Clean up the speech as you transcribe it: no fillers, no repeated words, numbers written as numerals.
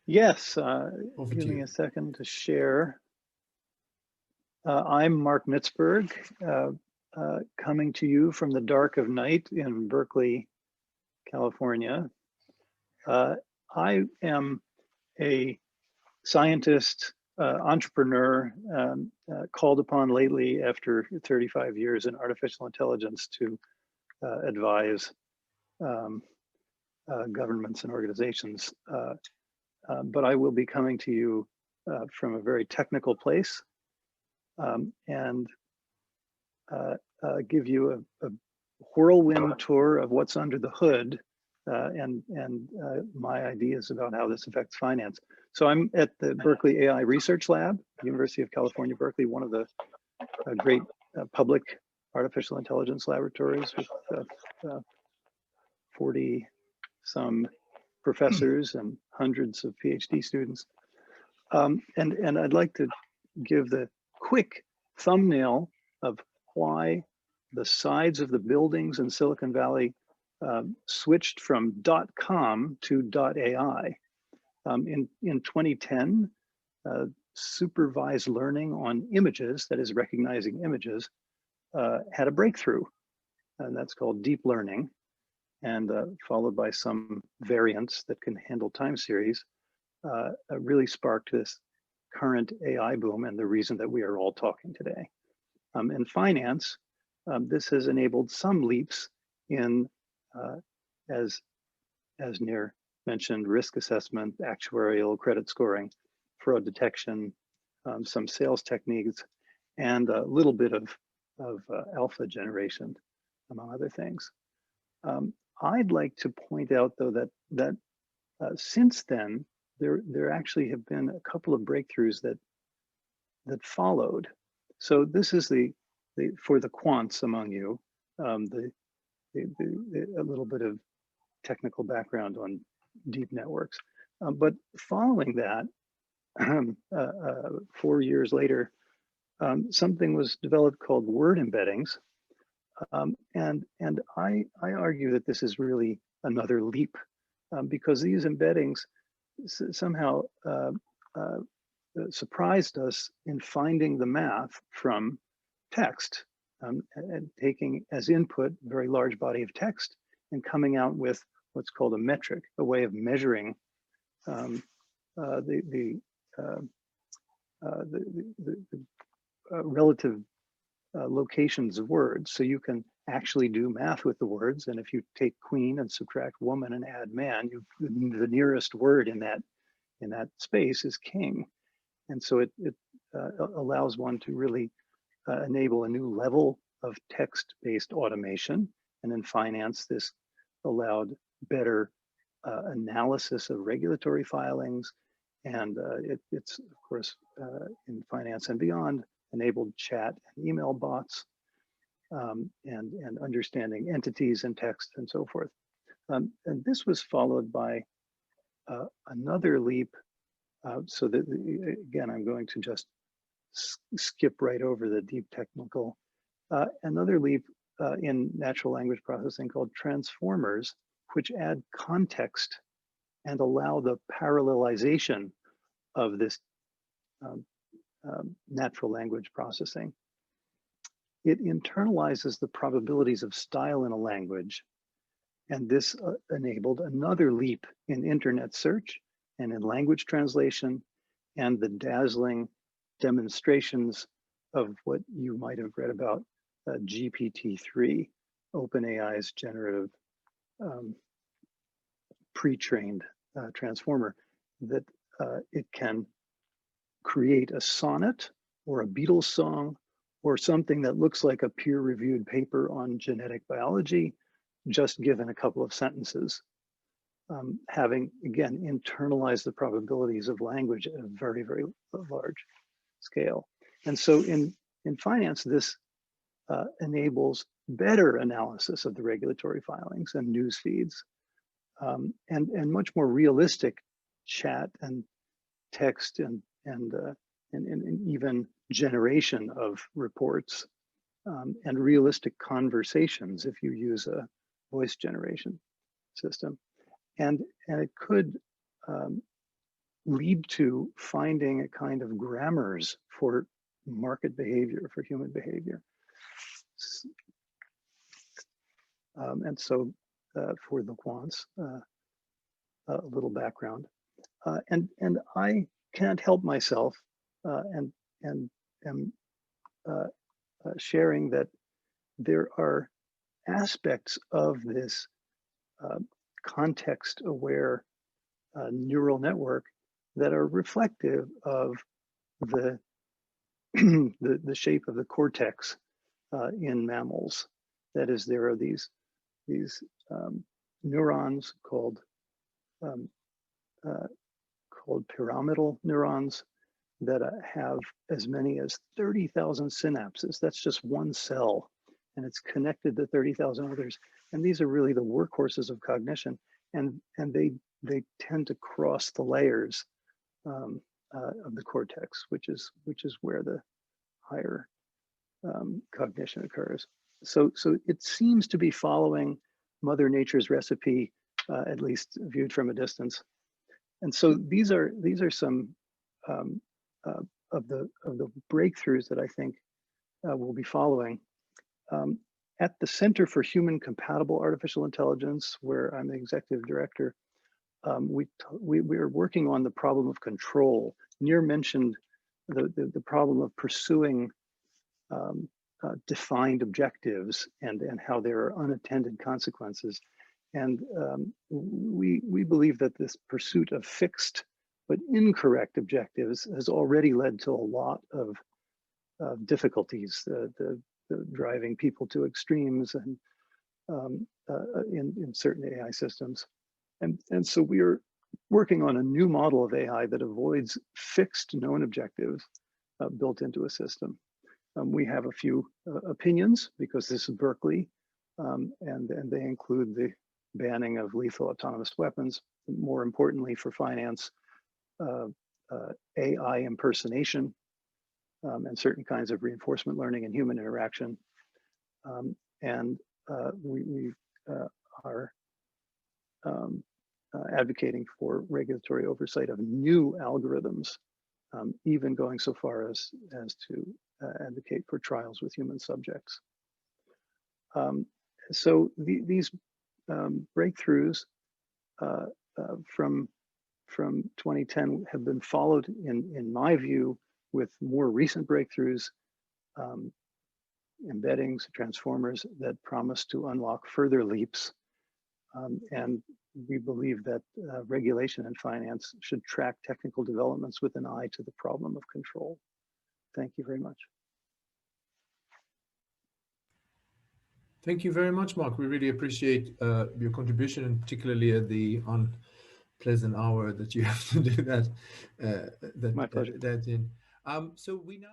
Yes, Over give to me you. a second to share. I'm Mark Nitzberg, coming to you from the dark of night in Berkeley, California. I am a scientist, entrepreneur, called upon lately after 35 years in artificial intelligence to advise governments and organizations. But I will be coming to you from a very technical place and give you a whirlwind tour of what's under the hood and my ideas about how this affects finance. So I'm at the Berkeley AI Research Lab, University of California, Berkeley, one of the great public artificial intelligence laboratories with 40 some professors and hundreds of PhD students. And I'd like to give the quick thumbnail of why the sides of the buildings in Silicon Valley switched from .com to .ai. In 2010, supervised learning on images, that is recognizing images, had a breakthrough, and that's called deep learning, and followed by some variants that can handle time series, really sparked this current AI boom and the reason that we are all talking today. In finance, this has enabled some leaps in, as Nir mentioned, risk assessment, actuarial credit scoring, fraud detection, some sales techniques, and a little bit of alpha generation, among other things. I'd like to point out, though, that since then, there actually have been a couple of breakthroughs that followed. So this is for the quants among you, a little bit of technical background on deep networks. But following that, 4 years later, something was developed called word embeddings. And I argue that this is really another leap because these embeddings somehow surprised us in finding the math from text and taking as input a very large body of text and coming out with what's called a metric, a way of measuring the relative locations of words. So you can actually do math with the words. And if you take queen and subtract woman and add man, the nearest word in that space is king. And so it allows one to really enable a new level of text-based automation. And in finance, this allowed better analysis of regulatory filings. And it's, of course, in finance and beyond, enabled chat and email bots and understanding entities and text and so forth. And this was followed by another leap. So that, again, I'm going to just skip right over the deep technical. Another leap in natural language processing called transformers, which add context and allow the parallelization of this natural language processing. It internalizes the probabilities of style in a language. And this enabled another leap in internet search and in language translation and the dazzling demonstrations of what you might have read about GPT-3, OpenAI's generative pre-trained transformer, that it can create a sonnet or a Beatles song or something that looks like a peer-reviewed paper on genetic biology, just given a couple of sentences, having, again, internalized the probabilities of language at a very, very large scale. And so in finance, this enables better analysis of the regulatory filings and news feeds, and much more realistic chat and text and even generation of reports and realistic conversations if you use a voice generation system. And it could lead to finding a kind of grammars for market behavior, for human behavior. And so for the quants, a little background. And I can't help myself and am sharing that there are aspects of this context-aware neural network that are reflective of the the shape of the cortex in mammals. That is, there are these neurons called pyramidal neurons that have as many as 30,000 synapses. That's just one cell, and it's connected to 30,000 others. And these are really the workhorses of cognition, and they tend to cross the layers of the cortex, which is where the higher cognition occurs. So it seems to be following Mother Nature's recipe, at least viewed from a distance. And so these are some of the breakthroughs that I think we'll be following. At the Center for Human Compatible Artificial Intelligence, where I'm the executive director, we are working on the problem of control. Nir mentioned the problem of pursuing defined objectives and how there are unattended consequences. And we believe that this pursuit of fixed but incorrect objectives has already led to a lot of difficulties, the driving people to extremes and in certain AI systems. And so we are working on a new model of AI that avoids fixed known objectives built into a system. We have a few opinions because this is Berkeley, and they include the banning of lethal autonomous weapons. More importantly for finance, AI impersonation, and certain kinds of reinforcement learning and human interaction. And we are advocating for regulatory oversight of new algorithms, even going so far as to advocate for trials with human subjects. So these breakthroughs from 2010 have been followed, in my view, with more recent breakthroughs, embeddings, transformers that promise to unlock further leaps. And we believe that regulation and finance should track technical developments with an eye to the problem of control. Thank you very much. Thank you very much, Mark. We really appreciate your contribution, and particularly at the unpleasant hour that you have to do that. My pleasure. That in. So we now.